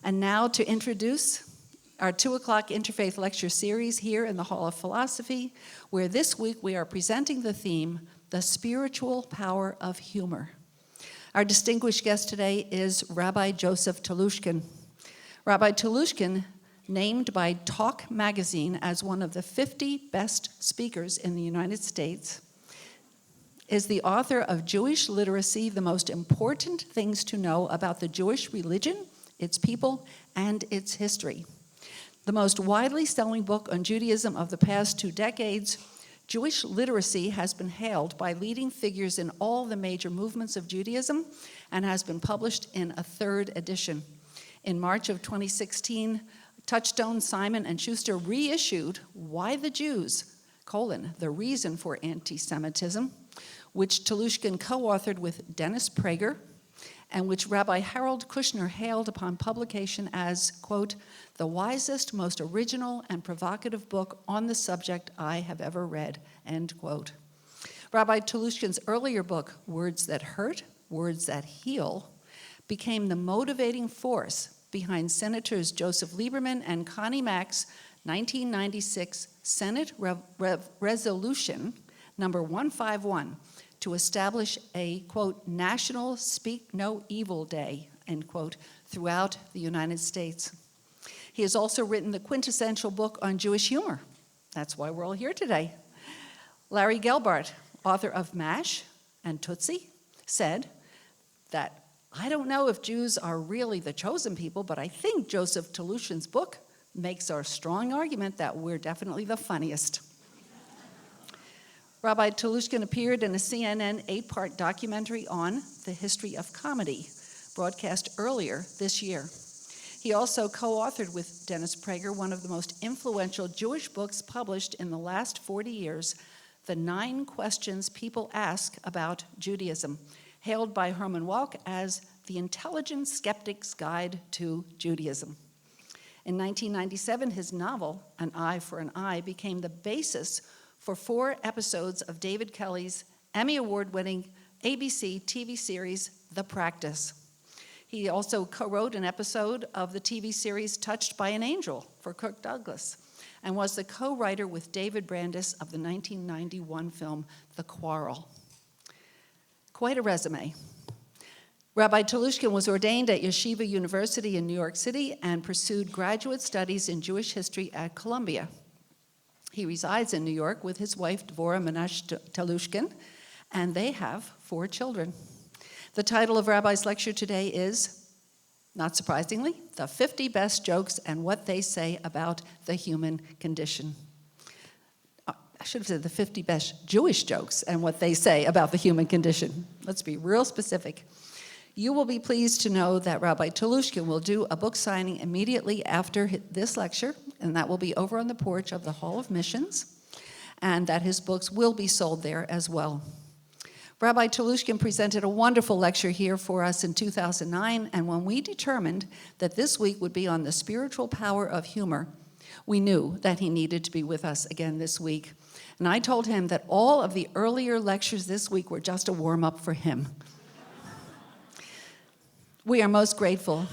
And now to introduce our 2 o'clock Interfaith Lecture Series here in the Hall of Philosophy, where this week we are presenting the theme, The Spiritual Power of Humor. Our distinguished guest today is Rabbi Joseph Telushkin. Rabbi Telushkin, named by Talk magazine as one of the 50 best speakers in the United States, is the author of Jewish Literacy, the Most Important Things to Know About the Jewish Religion, its People, and its History. The most widely selling book on Judaism of the past 2 decades, Jewish Literacy has been hailed by leading figures in all the major movements of Judaism and has been published in a 3rd edition. In March of 2016, Touchstone, Simon & Schuster reissued Why the Jews, the Reason for Anti-Semitism, which Telushkin co-authored with Dennis Prager, and which Rabbi Harold Kushner hailed upon publication as, quote, the wisest, most original, and provocative book on the subject I have ever read, end quote. Rabbi Telushkin's earlier book, Words That Hurt, Words That Heal, became the motivating force behind Senators Joseph Lieberman and Connie Mack's 1996 Senate Resolution number 151 to establish a, quote, National Speak No Evil Day, end quote, throughout the United States. He has also written the quintessential book on Jewish humor. That's why we're all here today. Larry Gelbart, author of MASH and Tootsie, said that, I don't know if Jews are really the chosen people, but I think Joseph Telushkin's book makes our strong argument that we're definitely the funniest. Rabbi Telushkin appeared in a CNN 8-part documentary on the history of comedy, broadcast earlier this year. He also co-authored with Dennis Prager one of the most influential Jewish books published in the last 40 years, The 9 Questions People Ask About Judaism, hailed by Herman Walk as the intelligent skeptic's guide to Judaism. In 1997, his novel, An Eye for an Eye, became the basis for 4 episodes of David Kelly's Emmy Award-winning ABC TV series, The Practice. He also co-wrote an episode of the TV series Touched by an Angel for Kirk Douglas and was the co-writer with David Brandis of the 1991 film The Quarrel. Quite a resume. Rabbi Telushkin was ordained at Yeshiva University in New York City and pursued graduate studies in Jewish history at Columbia. He resides in New York with his wife, Dvorah Menashe Telushkin, and they have 4 children. The title of Rabbi's lecture today is, not surprisingly, The 50 Best Jokes and What They Say About the Human Condition. I should have said the 50 best Jewish jokes and what they say about the human condition. Let's be real specific. You will be pleased to know that Rabbi Telushkin will do a book signing immediately after this lecture, and that will be over on the porch of the Hall of Missions, and that his books will be sold there as well. Rabbi Telushkin presented a wonderful lecture here for us in 2009, and when we determined that this week would be on the spiritual power of humor, we knew that he needed to be with us again this week. And I told him that all of the earlier lectures this week were just a warm-up for him. We are most grateful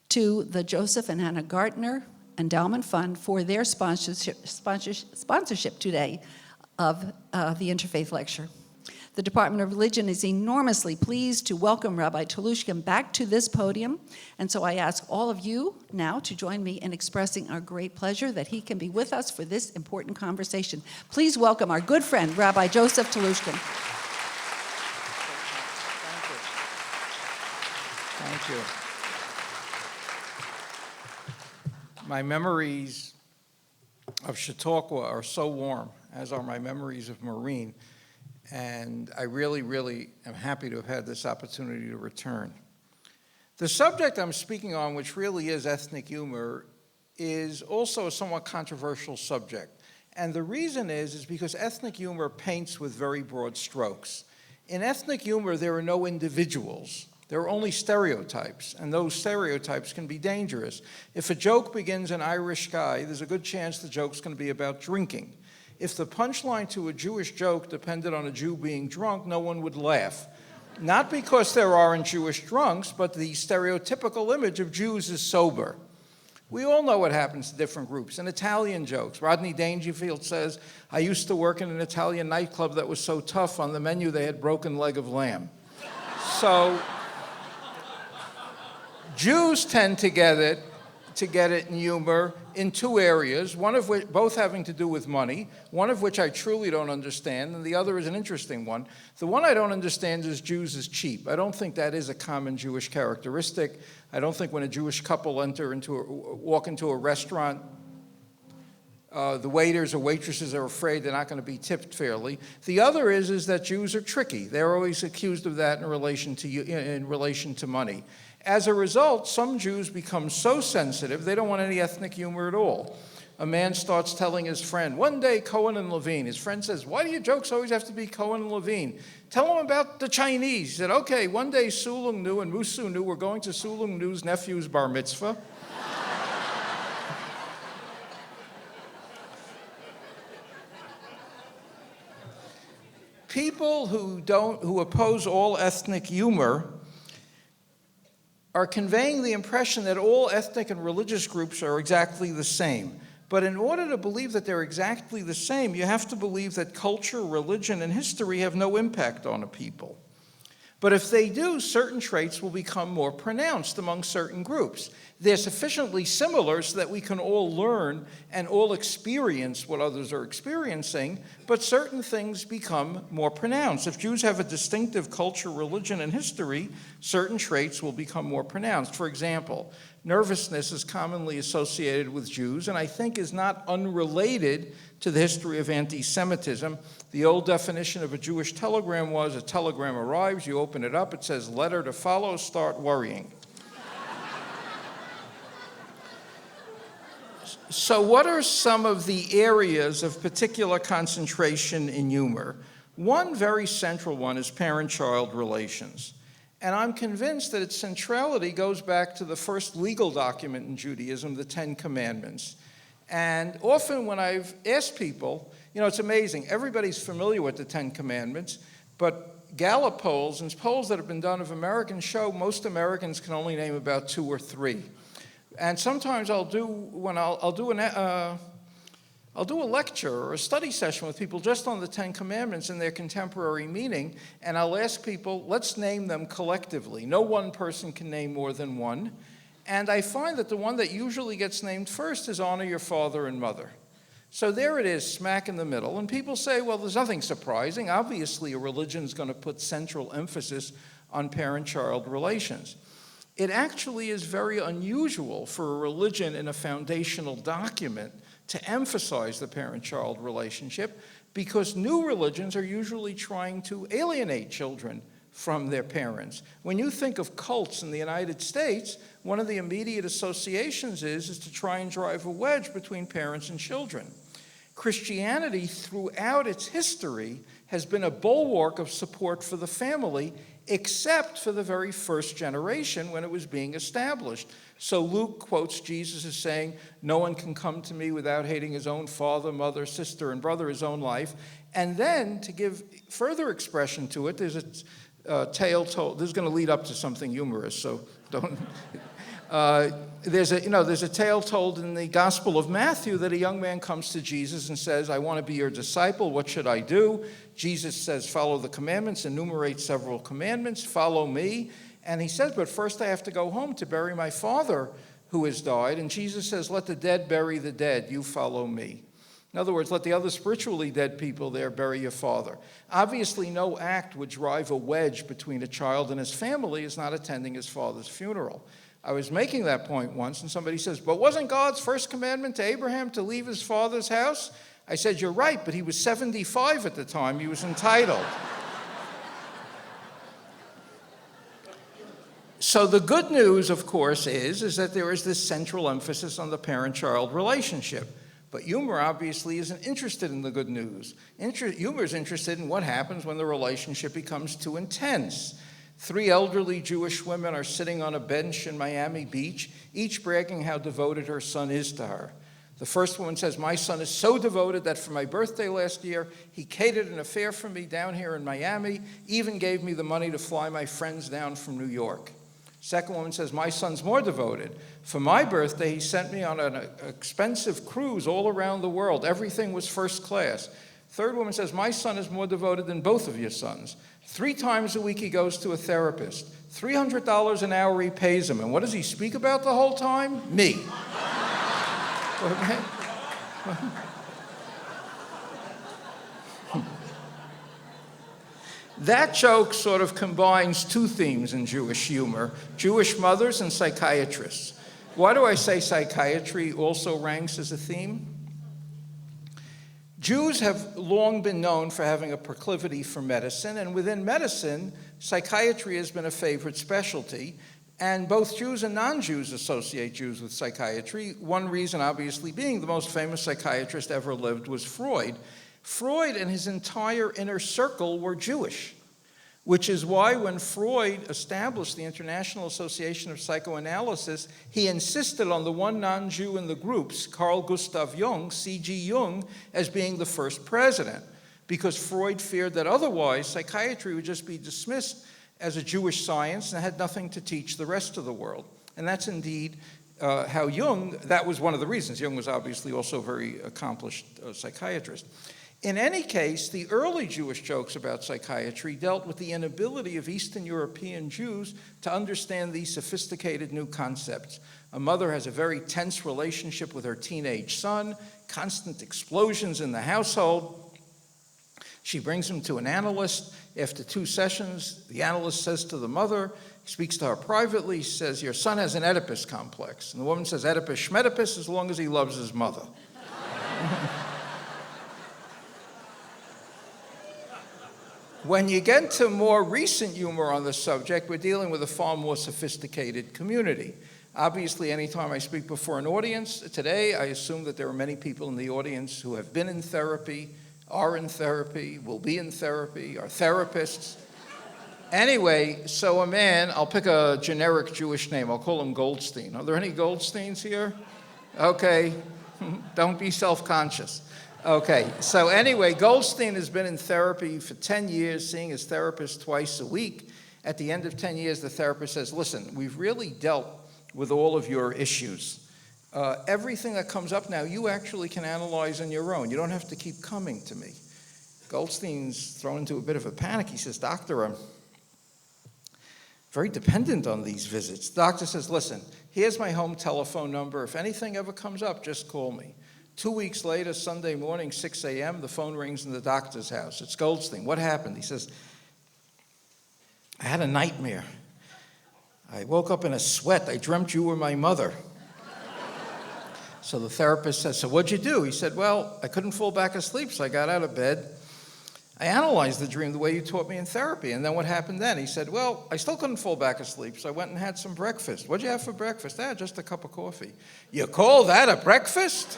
to the Joseph and Hannah Gartner Endowment Fund for their sponsorship today of the Interfaith Lecture. The Department of Religion is enormously pleased to welcome Rabbi Telushkin back to this podium, and so I ask all of you now to join me in expressing our great pleasure that he can be with us for this important conversation. Please welcome our good friend, Rabbi Joseph Telushkin. Thank you. My memories of Chautauqua are so warm, as are my memories of Marine, and I really, really am happy to have had this opportunity to return. The subject I'm speaking on, which really is ethnic humor, is also a somewhat controversial subject. And the reason is because ethnic humor paints with very broad strokes. In ethnic humor, there are no individuals. There are only stereotypes, and those stereotypes can be dangerous. If a joke begins an Irish guy, there's a good chance the joke's going to be about drinking. If the punchline to a Jewish joke depended on a Jew being drunk, no one would laugh. Not because there aren't Jewish drunks, but the stereotypical image of Jews is sober. We all know what happens to different groups. In Italian jokes, Rodney Dangerfield says, I used to work in an Italian nightclub that was so tough, on the menu they had broken leg of lamb. So Jews tend to get it in humor in two areas, one of which, both having to do with money, one of which I truly don't understand, and the other is an interesting one. The one I don't understand is Jews is cheap. I don't think that is a common Jewish characteristic. I don't think when a Jewish couple walk into a restaurant, the waiters or waitresses are afraid they're not going to be tipped fairly. The other is that Jews are tricky. They're always accused of that in relation to money. As a result, some Jews become so sensitive, they don't want any ethnic humor at all. A man starts telling his friend, one day Cohen and Levine. His friend says, why do your jokes always have to be Cohen and Levine? Tell him about the Chinese. He said, okay, one day Sulung Nu and Musu Nu were going to Sulung Nu's nephew's bar mitzvah. People who oppose all ethnic humor are conveying the impression that all ethnic and religious groups are exactly the same. But in order to believe that they're exactly the same, you have to believe that culture, religion, and history have no impact on a people. But if they do, certain traits will become more pronounced among certain groups. They're sufficiently similar so that we can all learn and all experience what others are experiencing, but certain things become more pronounced. If Jews have a distinctive culture, religion, and history, certain traits will become more pronounced. For example, nervousness is commonly associated with Jews, and I think is not unrelated to the history of anti-Semitism. The old definition of a Jewish telegram was, a telegram arrives, you open it up, it says, letter to follow, start worrying. So what are some of the areas of particular concentration in humor? One very central one is parent-child relations. And I'm convinced that its centrality goes back to the first legal document in Judaism, the Ten Commandments. And often when I've asked people, it's amazing, everybody's familiar with the Ten Commandments, but Gallup polls and polls that have been done of Americans show most Americans can only name about two or three. And sometimes I'll do a lecture or a study session with people just on the Ten Commandments and their contemporary meaning, and I'll ask people, let's name them collectively. No one person can name more than one. And I find that the one that usually gets named first is honor your father and mother. So there it is, smack in the middle. And people say, well, there's nothing surprising. Obviously, a religion is going to put central emphasis on parent-child relations. It actually is very unusual for a religion in a foundational document to emphasize the parent-child relationship, because new religions are usually trying to alienate children from their parents. When you think of cults in the United States, one of the immediate associations is to try and drive a wedge between parents and children. Christianity, throughout its history, has been a bulwark of support for the family, except for the very first generation when it was being established. So Luke quotes Jesus as saying, no one can come to me without hating his own father, mother, sister, and brother, his own life. And then, to give further expression to it, there's a tale told. This is going to lead up to something humorous, so don't. There's a tale told in the Gospel of Matthew that a young man comes to Jesus and says, I want to be your disciple, what should I do? Jesus says, follow the commandments, enumerates several commandments, follow me. And he says, but first I have to go home to bury my father who has died. And Jesus says, let the dead bury the dead, you follow me. In other words, let the other spiritually dead people there bury your father. Obviously, no act would drive a wedge between a child and his family as not attending his father's funeral. I was making that point once, and somebody says, but wasn't God's first commandment to Abraham to leave his father's house? I said, you're right, but he was 75 at the time. He was entitled. So the good news, of course, is that there is this central emphasis on the parent-child relationship. But humor obviously isn't interested in the good news. Humor is interested in what happens when the relationship becomes too intense. 3 elderly Jewish women are sitting on a bench in Miami Beach, each bragging how devoted her son is to her. The first woman says, my son is so devoted that for my birthday last year, he catered an affair for me down here in Miami, even gave me the money to fly my friends down from New York. Second woman says, my son's more devoted. For my birthday, he sent me on an expensive cruise all around the world. Everything was first class. Third woman says, my son is more devoted than both of your sons. 3 times a week he goes to a therapist. $300 an hour he pays him. And what does he speak about the whole time? Me. Okay. That joke sort of combines 2 themes in Jewish humor, Jewish mothers and psychiatrists. Why do I say psychiatry also ranks as a theme? Jews have long been known for having a proclivity for medicine, and within medicine, psychiatry has been a favorite specialty. And both Jews and non-Jews associate Jews with psychiatry. One reason, obviously, being the most famous psychiatrist ever lived was Freud. Freud and his entire inner circle were Jewish, which is why when Freud established the International Association of Psychoanalysis, he insisted on the one non-Jew in the groups, Carl Gustav Jung, C.G. Jung, as being the first president, because Freud feared that otherwise psychiatry would just be dismissed as a Jewish science and had nothing to teach the rest of the world. And that's indeed how Jung, that was one of the reasons. Jung was obviously also a very accomplished psychiatrist. In any case, the early Jewish jokes about psychiatry dealt with the inability of Eastern European Jews to understand these sophisticated new concepts. A mother has a very tense relationship with her teenage son, constant explosions in the household. She brings him to an analyst. After 2 sessions, the analyst says to the mother, he speaks to her privately, says, your son has an Oedipus complex. And the woman says, Oedipus schmedipus, as long as he loves his mother. When you get to more recent humor on the subject, we're dealing with a far more sophisticated community. Obviously, anytime I speak before an audience, today I assume that there are many people in the audience who have been in therapy, are in therapy, will be in therapy, are therapists. Anyway, so a man, I'll pick a generic Jewish name, I'll call him Goldstein. Are there any Goldsteins here? Okay, don't be self-conscious. Okay, so anyway, Goldstein has been in therapy for 10 years, seeing his therapist twice a week. At the end of 10 years, the therapist says, listen, we've really dealt with all of your issues. Everything that comes up now, you actually can analyze on your own. You don't have to keep coming to me. Goldstein's thrown into a bit of a panic. He says, doctor, I'm very dependent on these visits. The doctor says, listen, here's my home telephone number. If anything ever comes up, just call me. 2 weeks later, Sunday morning, 6 a.m., the phone rings in the doctor's house. It's Goldstein. What happened? He says, I had a nightmare. I woke up in a sweat. I dreamt you were my mother. So the therapist says, so what'd you do? He said, well, I couldn't fall back asleep, so I got out of bed. I analyzed the dream the way you taught me in therapy. And then what happened then? He said, well, I still couldn't fall back asleep, so I went and had some breakfast. What'd you have for breakfast? Just a cup of coffee. You call that a breakfast?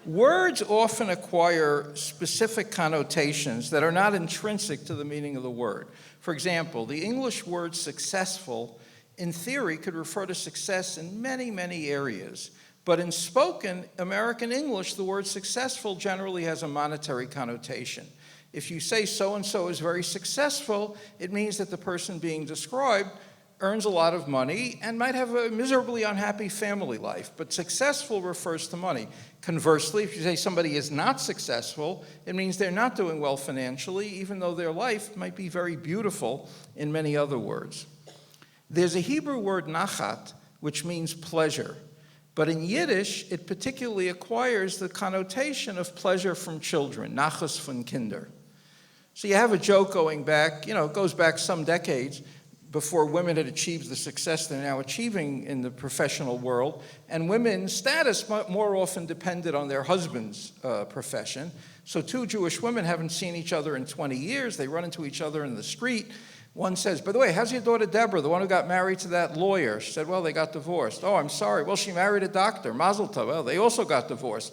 Words often acquire specific connotations that are not intrinsic to the meaning of the word. For example, the English word successful, in theory, could refer to success in many, many areas. But in spoken American English, the word successful generally has a monetary connotation. If you say so-and-so is very successful, it means that the person being described earns a lot of money and might have a miserably unhappy family life. But successful refers to money. Conversely, if you say somebody is not successful, it means they're not doing well financially, even though their life might be very beautiful in many other words. There's a Hebrew word nachat, which means pleasure. But in Yiddish, it particularly acquires the connotation of pleasure from children, nachas von Kinder. So you have a joke going back, it goes back some decades, before women had achieved the success they're now achieving in the professional world, and women's status more often depended on their husband's profession. So 2 Jewish women haven't seen each other in 20 years. They run into each other in the street. One says, by the way, how's your daughter Deborah, the one who got married to that lawyer? She said, well, they got divorced. Oh, I'm sorry. Well, she married a doctor. Mazel tov. Well, they also got divorced.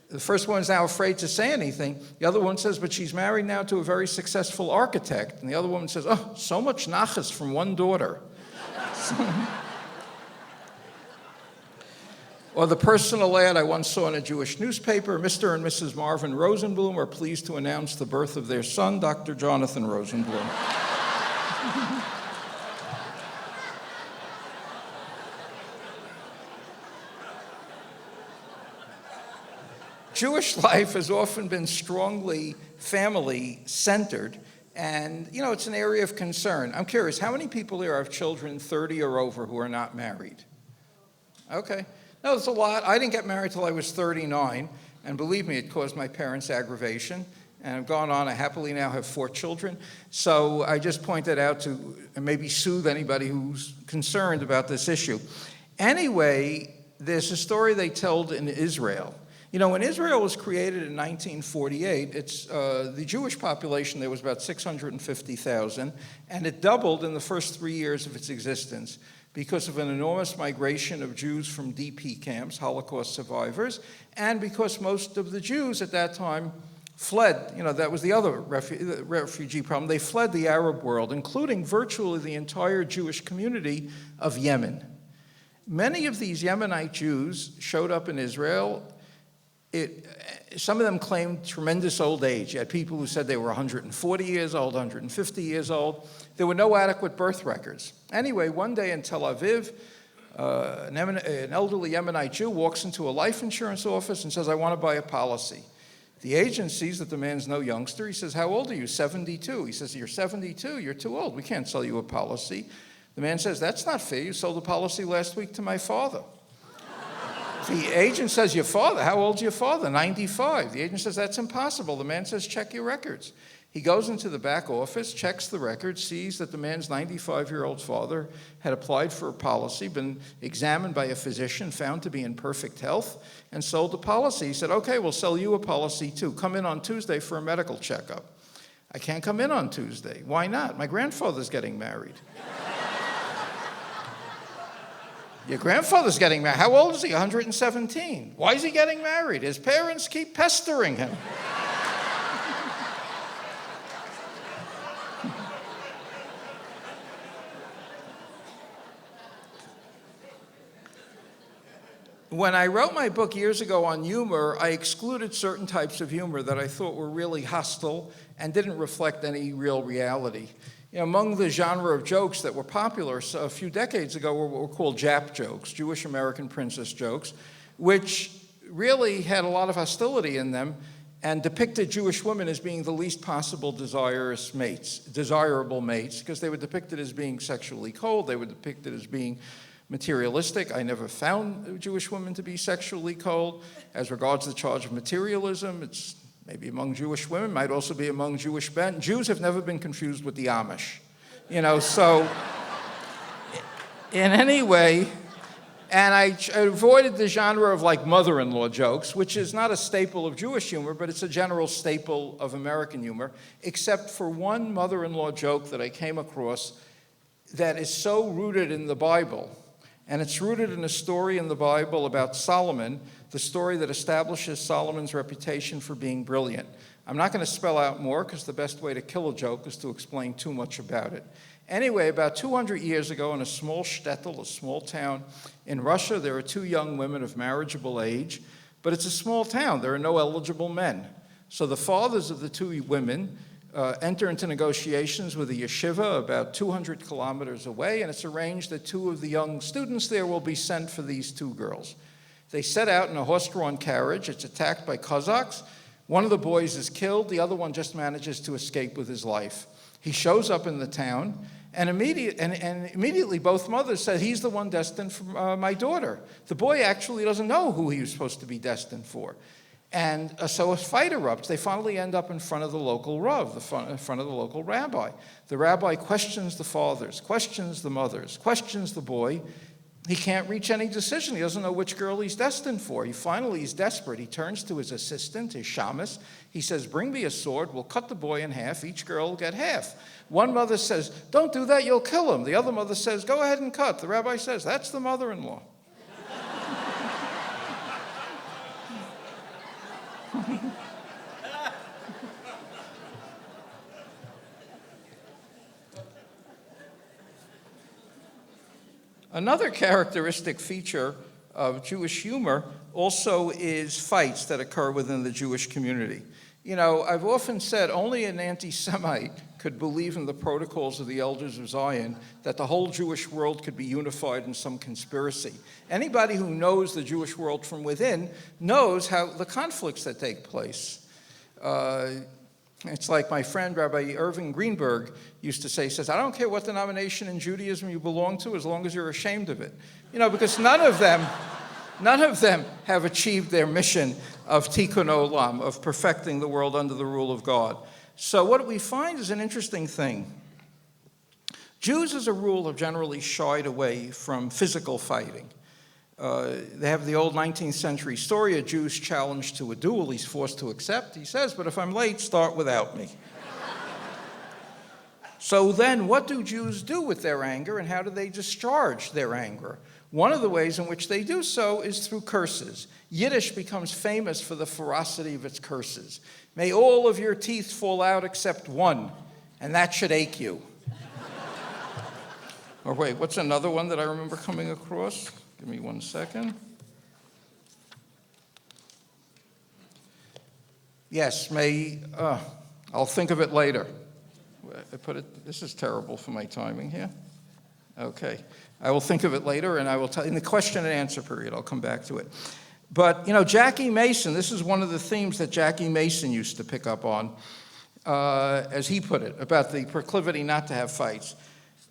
The first one's now afraid to say anything. The other one says, but she's married now to a very successful architect. And the other woman says, oh, so much nachas from one daughter. Or the personal ad I once saw in a Jewish newspaper, Mr. and Mrs. Marvin Rosenblum are pleased to announce the birth of their son, Dr. Jonathan Rosenblum. Jewish life has often been strongly family-centered, and, it's an area of concern. I'm curious, how many people here have children 30 or over who are not married? Okay. No, it's a lot. I didn't get married till I was 39, and believe me, it caused my parents aggravation. And I've gone on. I happily now have 4 children. So I just pointed out to maybe soothe anybody who's concerned about this issue. Anyway, there's a story they told in Israel. When Israel was created in 1948, the Jewish population there was about 650,000, and it doubled in the first 3 years of its existence, because of an enormous migration of Jews from DP camps, Holocaust survivors, and because most of the Jews at that time fled. That was the other refugee problem. They fled the Arab world, including virtually the entire Jewish community of Yemen. Many of these Yemenite Jews showed up in Israel. Some of them claimed tremendous old age. You had people who said they were 140 years old, 150 years old. There were no adequate birth records. Anyway, one day in Tel Aviv, an elderly Yemenite Jew walks into a life insurance office and says, I want to buy a policy. The agent sees that the man's no youngster. He says, how old are you? 72. He says, you're 72? You're too old. We can't sell you a policy. The man says, that's not fair. You sold a policy last week to my father. The agent says, your father? How old's your father? 95. The agent says, that's impossible. The man says, check your records. He goes into the back office, checks the records, sees that the man's 95-year-old father had applied for a policy, been examined by a physician, found to be in perfect health, and sold the policy. He said, okay, we'll sell you a policy too. Come in on Tuesday for a medical checkup. I can't come in on Tuesday. Why not? My grandfather's getting married. Your grandfather's getting married. How old is he? 117. Why is he getting married? His parents keep pestering him. When I wrote my book years ago on humor, I excluded certain types of humor that I thought were really hostile and didn't reflect any real reality. Among the genre of jokes that were popular a few decades ago were what were called Jap jokes, Jewish American princess jokes, which really had a lot of hostility in them and depicted Jewish women as being the least possible desirable mates, because they were depicted as being sexually cold, they were depicted as being materialistic. I never found Jewish women to be sexually cold. As regards the charge of materialism, it's maybe among Jewish women, might also be among Jewish men. Jews have never been confused with the Amish. So in any way, and I avoided the genre of like mother-in-law jokes, which is not a staple of Jewish humor, but it's a general staple of American humor, except for one mother-in-law joke that I came across that is so rooted in the Bible. And it's rooted in a story in the Bible about Solomon, the story that establishes Solomon's reputation for being brilliant. I'm not going to spell out more because the best way to kill a joke is to explain too much about it. Anyway, about 200 years ago in a small shtetl, a small town in Russia, there are 2 young women of marriageable age, but it's a small town. There are no eligible men. So the fathers of the 2 women enter into negotiations with a yeshiva about 200 kilometers away, and it's arranged that 2 of the young students there will be sent for these 2 girls. They set out in a horse-drawn carriage. It's attacked by Cossacks. One of the boys is killed. The other one just manages to escape with his life. He shows up in the town, and immediately both mothers said, he's the one destined for my daughter. The boy actually doesn't know who he was supposed to be destined for. And so a fight erupts. They finally end up in front of the local rav, in front of the local rabbi. The rabbi questions the fathers, questions the mothers, questions the boy. He can't reach any decision. He doesn't know which girl he's destined for. He's desperate. He turns to his assistant, his shamus. He says, bring me a sword. We'll cut the boy in half. Each girl will get half. One mother says, don't do that. You'll kill him. The other mother says, go ahead and cut. The rabbi says, that's the mother-in-law. Another characteristic feature of Jewish humor also is fights that occur within the Jewish community. You know, I've often said only an anti-Semite could believe in the protocols of the elders of Zion, that the whole Jewish world could be unified in some conspiracy. Anybody who knows the Jewish world from within knows how the conflicts that take place. It's like my friend Rabbi Irving Greenberg used to say, he says, I don't care what denomination in Judaism you belong to as long as you're ashamed of it. You know, because none of them have achieved their mission of tikkun olam, of perfecting the world under the rule of God. So what we find is an interesting thing. Jews, as a rule, have generally shied away from physical fighting. They have the old 19th century story, a Jew's challenge to a duel he's forced to accept. He says, but if I'm late, start without me. So then what do Jews do with their anger, and how do they discharge their anger? One of the ways in which they do so is through curses. Yiddish becomes famous for the ferocity of its curses. May all of your teeth fall out except one, and that should ache you. Or wait, what's another one that I remember coming across? Give me 1 second. Yes, I'll think of it later. This is terrible for my timing here. Okay. I will think of it later, and I will tell in the question and answer period, I'll come back to it. But, you know, Jackie Mason, this is one of the themes that Jackie Mason used to pick up on, as he put it, about the proclivity not to have fights.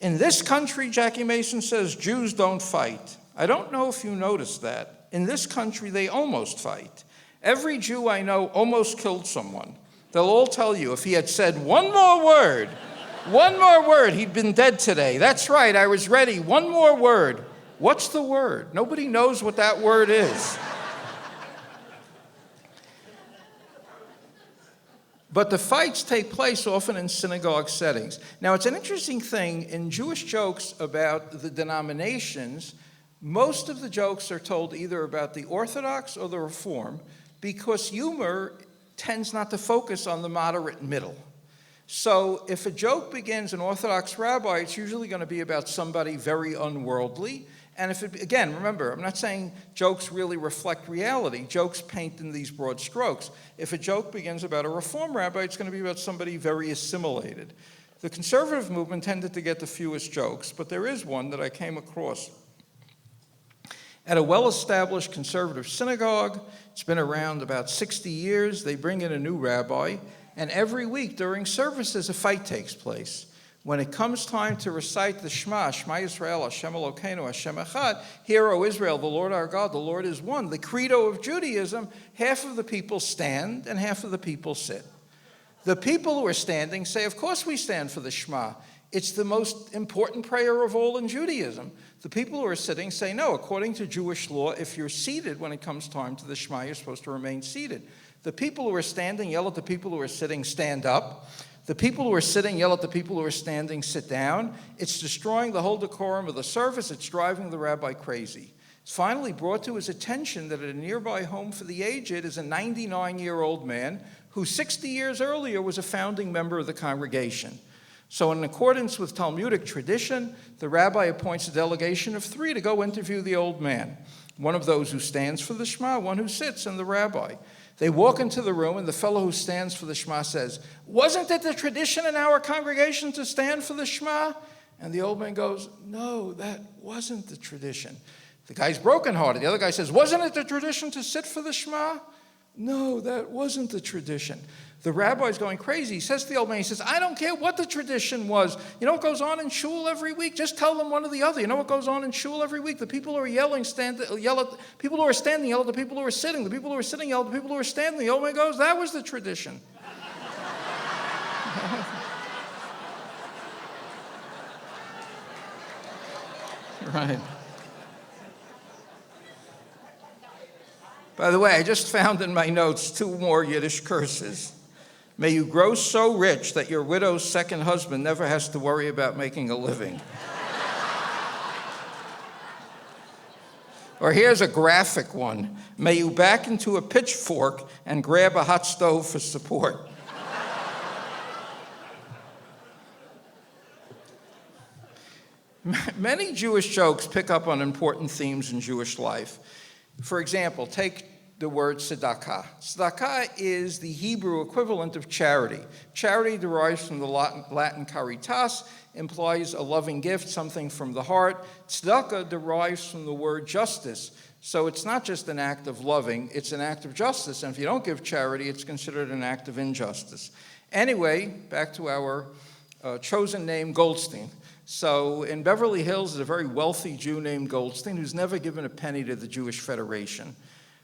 In this country, Jackie Mason says, Jews don't fight. I don't know if you noticed that. In this country, they almost fight. Every Jew I know almost killed someone. They'll all tell you if he had said one more word, he'd been dead today. That's right, I was ready. One more word. What's the word? Nobody knows what that word is. But the fights take place often in synagogue settings. Now, it's an interesting thing in Jewish jokes about the denominations. Most of the jokes are told either about the Orthodox or the Reform, because humor tends not to focus on the moderate middle. So if a joke begins an Orthodox rabbi, it's usually going to be about somebody very unworldly. And if it, again, remember, I'm not saying jokes really reflect reality. Jokes paint in these broad strokes. If a joke begins about a Reform rabbi, it's going to be about somebody very assimilated. The conservative movement tended to get the fewest jokes, but there is one that I came across. At a well-established conservative synagogue, it's been around about 60 years, they bring in a new rabbi, and every week during services, a fight takes place. When it comes time to recite the Shema, Shema Yisrael, Hashem Elokeinu, Hashem Echad, Hear, O Israel, the Lord our God, the Lord is one, the credo of Judaism, half of the people stand and half of the people sit. The people who are standing say, of course we stand for the Shema. It's the most important prayer of all in Judaism. The people who are sitting say, no, according to Jewish law, if you're seated when it comes time to the Shema, you're supposed to remain seated. The people who are standing yell at the people who are sitting, stand up. The people who are sitting yell at the people who are standing, sit down. It's destroying the whole decorum of the service. It's driving the rabbi crazy. It's finally brought to his attention that at a nearby home for the aged is a 99-year-old man who 60 years earlier was a founding member of the congregation. So in accordance with Talmudic tradition, the rabbi appoints a delegation of 3 to go interview the old man. One of those who stands for the Shema, one who sits, and the rabbi. They walk into the room, and the fellow who stands for the Shema says, wasn't it the tradition in our congregation to stand for the Shema? And the old man goes, no, that wasn't the tradition. The guy's brokenhearted. The other guy says, wasn't it the tradition to sit for the Shema? No, that wasn't the tradition. The rabbi's going crazy. He says to the old man, he says, I don't care what the tradition was. You know what goes on in shul every week? Just tell them one or the other. You know what goes on in shul every week? The people who are yell at people who are standing, yell at the people who are sitting. The people who are sitting yell at the people who are standing. The old man goes, that was the tradition. Right. By the way, I just found in my notes 2 more Yiddish curses. May you grow so rich that your widow's second husband never has to worry about making a living. Or here's a graphic one. May you back into a pitchfork and grab a hot stove for support. Many Jewish jokes pick up on important themes in Jewish life. For example, take the word tzedakah. Tzedakah is the Hebrew equivalent of charity. Charity derives from the Latin caritas, implies a loving gift, something from the heart. Tzedakah derives from the word justice. So it's not just an act of loving, it's an act of justice. And if you don't give charity, it's considered an act of injustice. Anyway, back to our chosen name, Goldstein. So in Beverly Hills is a very wealthy Jew named Goldstein who's never given a penny to the Jewish Federation.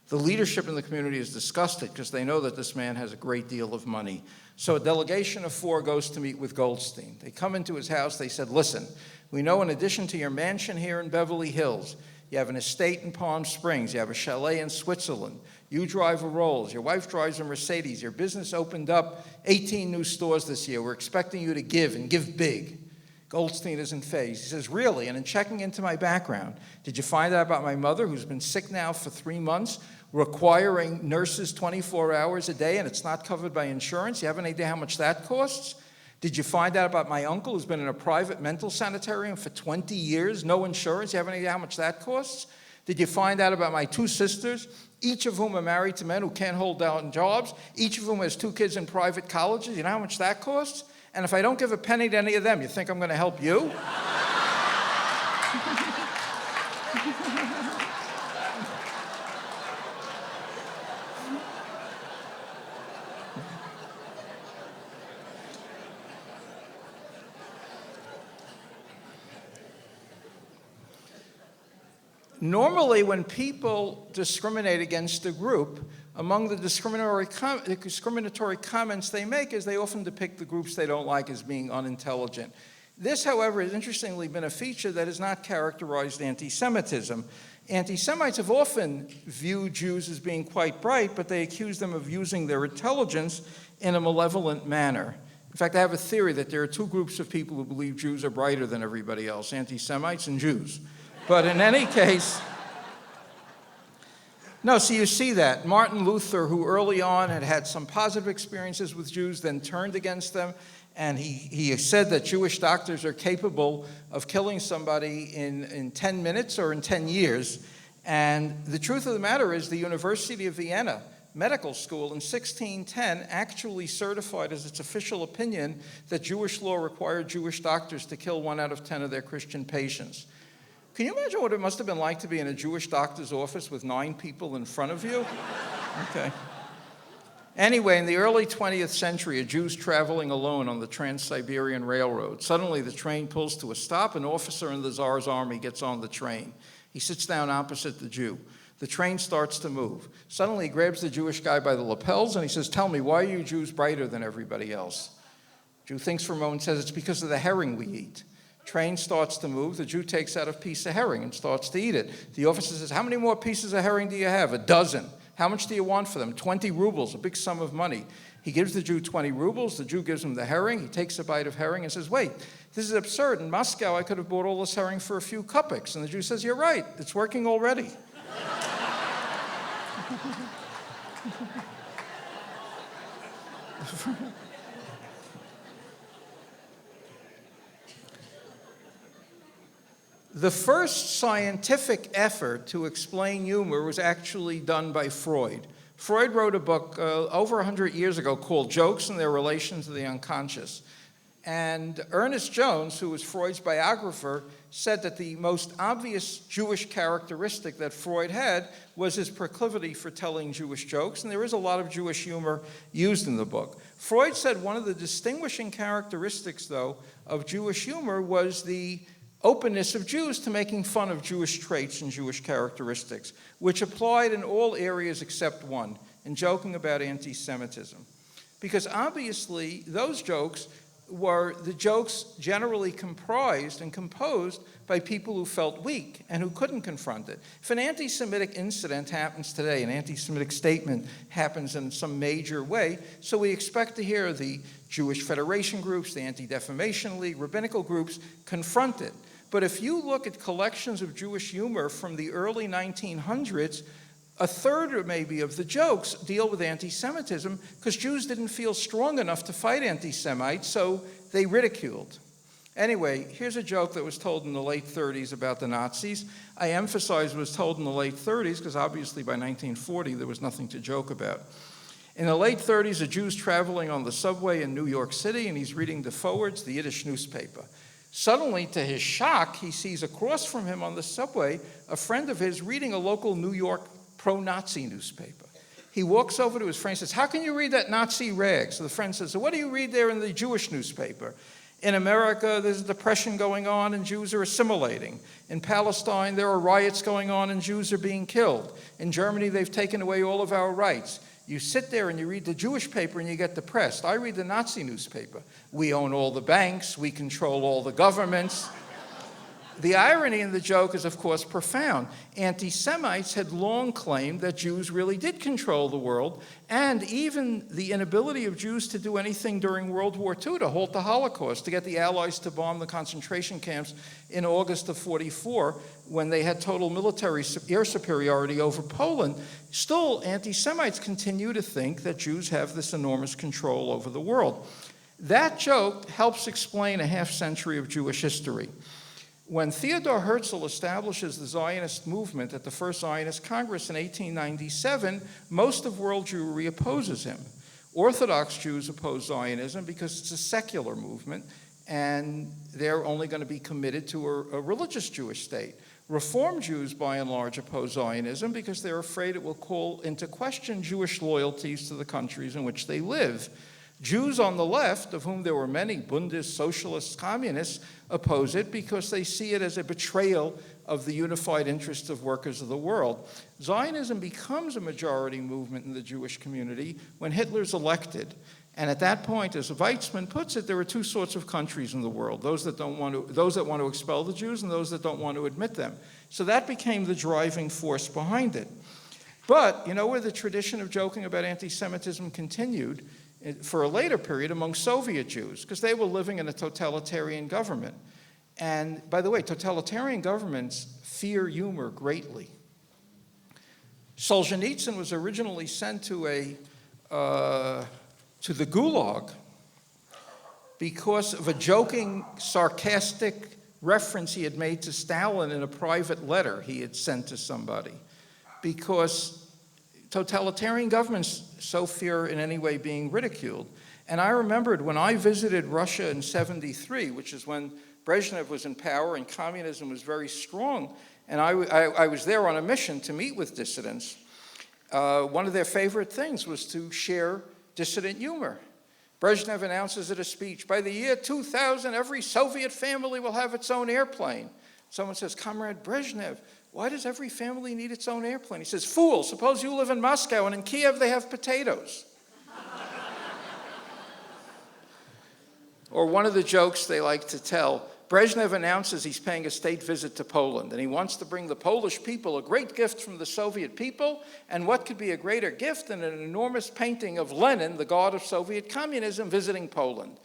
The leadership in the community is disgusted because they know that this man has a great deal of money. So a delegation of 4 goes to meet with Goldstein. They come into his house. They said, listen, we know in addition to your mansion here in Beverly Hills, you have an estate in Palm Springs. You have a chalet in Switzerland. You drive a Rolls. Your wife drives a Mercedes. Your business opened up 18 new stores this year. We're expecting you to give and give big. Goldstein isn't fazed. He says, really? And in checking into my background, did you find out about my mother who's been sick now for 3 months, requiring nurses 24 hours a day, and it's not covered by insurance? You have any idea how much that costs? Did you find out about my uncle who's been in a private mental sanitarium for 20 years, no insurance? You have any idea how much that costs? Did you find out about my 2 sisters, each of whom are married to men who can't hold down jobs, each of whom has 2 kids in private colleges? You know how much that costs? And if I don't give a penny to any of them, you think I'm going to help you? Normally, when people discriminate against a group, among the discriminatory comments they make is they often depict the groups they don't like as being unintelligent. This, however, has interestingly been a feature that has not characterized anti-Semitism. Anti-Semites have often viewed Jews as being quite bright, but they accuse them of using their intelligence in a malevolent manner. In fact, I have a theory that there are 2 groups of people who believe Jews are brighter than everybody else, anti-Semites and Jews. But in any case, no, so you see that. Martin Luther, who early on had some positive experiences with Jews, then turned against them, and he said that Jewish doctors are capable of killing somebody in 10 minutes or in 10 years. And the truth of the matter is the University of Vienna Medical School in 1610 actually certified as its official opinion that Jewish law required Jewish doctors to kill 1 out of 10 of their Christian patients. Can you imagine what it must have been like to be in a Jewish doctor's office with 9 people in front of you? Okay. Anyway, in the early 20th century, a Jew's traveling alone on the Trans-Siberian Railroad. Suddenly, the train pulls to a stop. An officer in the Tsar's army gets on the train. He sits down opposite the Jew. The train starts to move. Suddenly, he grabs the Jewish guy by the lapels, and he says, tell me, why are you Jews brighter than everybody else? The Jew thinks for a moment and says, it's because of the herring we eat. Train starts to move. The Jew takes out a piece of herring and starts to eat it. The officer says, how many more pieces of herring do you have? 12. How much do you want for them? 20 rubles, a big sum of money. He gives the Jew 20 rubles. The Jew gives him the herring. He takes a bite of herring and says, wait, this is absurd. In Moscow, I could have bought all this herring for a few kopecks. And the Jew says, you're right. It's working already. The first scientific effort to explain humor was actually done by Freud. Freud wrote a book over 100 years ago called Jokes and Their Relation to the Unconscious. And Ernest Jones, who was Freud's biographer, said that the most obvious Jewish characteristic that Freud had was his proclivity for telling Jewish jokes, and there is a lot of Jewish humor used in the book. Freud said one of the distinguishing characteristics, though, of Jewish humor was the openness of Jews to making fun of Jewish traits and Jewish characteristics, which applied in all areas except one, in joking about anti-Semitism. Because obviously, those jokes were the jokes generally comprised and composed by people who felt weak and who couldn't confront it. If an anti-Semitic incident happens today, an anti-Semitic statement happens in some major way, so we expect to hear the Jewish Federation groups, the Anti-Defamation League, rabbinical groups confront it. But if you look at collections of Jewish humor from the early 1900s, a third or maybe of the jokes deal with anti-Semitism because Jews didn't feel strong enough to fight anti-Semites, so they ridiculed. Anyway, here's a joke that was told in the late 30s about the Nazis. I emphasize it was told in the late 30s because obviously by 1940 there was nothing to joke about. In the late 30s, a Jew's traveling on the subway in New York City, and he's reading the forwards, the Yiddish newspaper. Suddenly, to his shock, he sees across from him on the subway a friend of his reading a local New York pro-Nazi newspaper. He walks over to his friend and says, "How can you read that Nazi rag?" So the friend says, "So what do you read there in the Jewish newspaper?" "In America, there's a depression going on and Jews are assimilating. In Palestine, there are riots going on and Jews are being killed. In Germany, they've taken away all of our rights. You sit there and you read the Jewish paper and you get depressed. I read the Nazi newspaper. We own all the banks. We control all the governments." The irony in the joke is, of course, profound. Anti-Semites had long claimed that Jews really did control the world, and even the inability of Jews to do anything during World War II to halt the Holocaust, to get the Allies to bomb the concentration camps in August of '44, when they had total military air superiority over Poland. Still, anti-Semites continue to think that Jews have this enormous control over the world. That joke helps explain a half century of Jewish history. When Theodor Herzl establishes the Zionist movement at the First Zionist Congress in 1897, most of world Jewry opposes him. Orthodox Jews oppose Zionism because it's a secular movement, and they're only going to be committed to a religious Jewish state. Reform Jews, by and large, oppose Zionism because they're afraid it will call into question Jewish loyalties to the countries in which they live. Jews on the left, of whom there were many, Bundists, socialists, communists, oppose it because they see it as a betrayal of the unified interests of workers of the world. Zionism becomes a majority movement in the Jewish community when Hitler's elected. And at that point, as Weizmann puts it, there are two sorts of countries in the world, those that want to expel the Jews and those that don't want to admit them. So that became the driving force behind it. But you know where the tradition of joking about anti-Semitism continued? For a later period among Soviet Jews, because they were living in a totalitarian government. And by the way, totalitarian governments fear humor greatly. Solzhenitsyn was originally sent to the Gulag because of a joking, sarcastic reference he had made to Stalin in a private letter he had sent to somebody. Because totalitarian governments so fear in any way being ridiculed. And I remembered when I visited Russia in '73, which is when Brezhnev was in power and communism was very strong, and I was there on a mission to meet with dissidents. One of their favorite things was to share dissident humor. Brezhnev announces at a speech, "By the year 2000, every Soviet family will have its own airplane." Someone says, "Comrade Brezhnev, why does every family need its own airplane?" He says, "Fool, suppose you live in Moscow and in Kiev they have potatoes." Or one of the jokes they like to tell, Brezhnev announces he's paying a state visit to Poland, and he wants to bring the Polish people a great gift from the Soviet people, and what could be a greater gift than an enormous painting of Lenin, the god of Soviet communism, visiting Poland.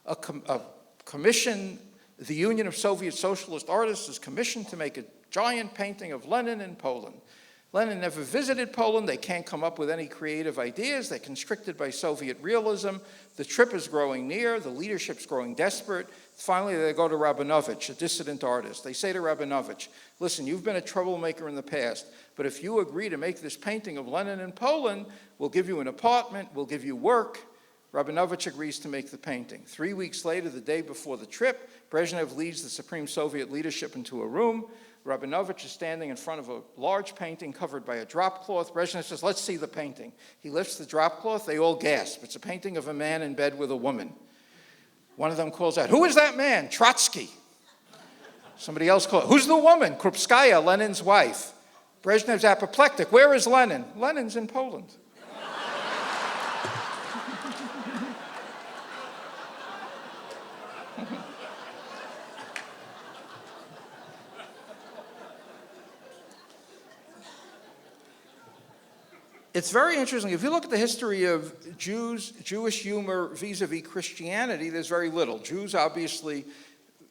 A commission, the Union of Soviet Socialist Artists is commissioned to make a giant painting of Lenin in Poland. Lenin never visited Poland. They can't come up with any creative ideas. They're constricted by Soviet realism. The trip is growing near. The leadership's growing desperate. Finally, they go to Rabinovich, a dissident artist. They say to Rabinovich, "Listen, you've been a troublemaker in the past, but if you agree to make this painting of Lenin in Poland, we'll give you an apartment, we'll give you work." Rabinovich agrees to make the painting. 3 weeks later, the day before the trip, Brezhnev leads the Supreme Soviet leadership into a room. Rabinovich is standing in front of a large painting covered by a drop cloth. Brezhnev says, "Let's see the painting." He lifts the drop cloth. They all gasp. It's a painting of a man in bed with a woman. One of them calls out, "Who is that man?" "Trotsky." Somebody else calls, "Who's the woman?" "Krupskaya, Lenin's wife." Brezhnev's apoplectic. "Where is Lenin?" "Lenin's in Poland." It's very interesting. If you look at the history of Jewish humor vis-a-vis Christianity, there's very little. Jews obviously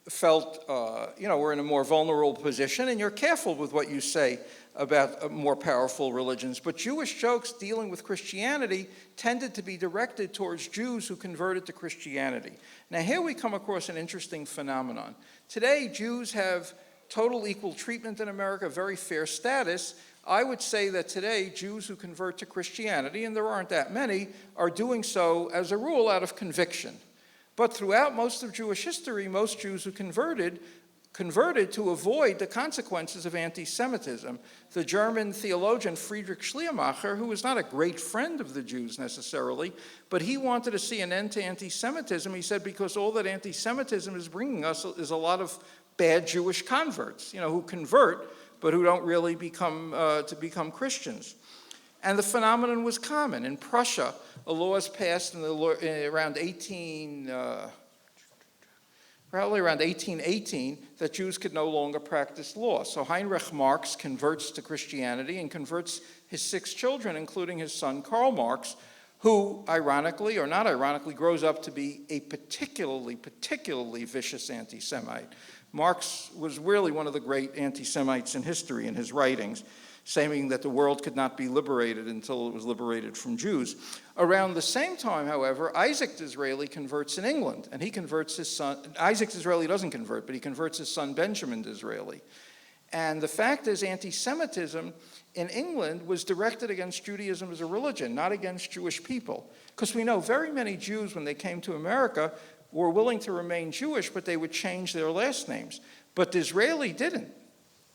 felt, we're in a more vulnerable position, and you're careful with what you say about more powerful religions. But Jewish jokes dealing with Christianity tended to be directed towards Jews who converted to Christianity. Now here we come across an interesting phenomenon. Today, Jews have total equal treatment in America, very fair status. I would say that today, Jews who convert to Christianity, and there aren't that many, are doing so as a rule out of conviction. But throughout most of Jewish history, most Jews who converted to avoid the consequences of anti-Semitism. The German theologian Friedrich Schleiermacher, who was not a great friend of the Jews necessarily, but he wanted to see an end to anti-Semitism. He said, because all that anti-Semitism is bringing us is a lot of bad Jewish converts, who convert, but who don't really become Christians. And the phenomenon was common. In Prussia, a law was passed around 1818 that Jews could no longer practice law. So Heinrich Marx converts to Christianity and converts his 6 children, including his son Karl Marx, who, ironically or not ironically, grows up to be a particularly vicious anti-Semite. Marx was really one of the great anti-Semites in history in his writings, saying that the world could not be liberated until it was liberated from Jews. Around the same time, however, Isaac Disraeli converts in England, and he converts his son. Isaac Disraeli doesn't convert, but he converts his son Benjamin Disraeli. And the fact is, anti-Semitism in England was directed against Judaism as a religion, not against Jewish people. Because we know very many Jews, when they came to America, were willing to remain Jewish, but they would change their last names. But Disraeli didn't.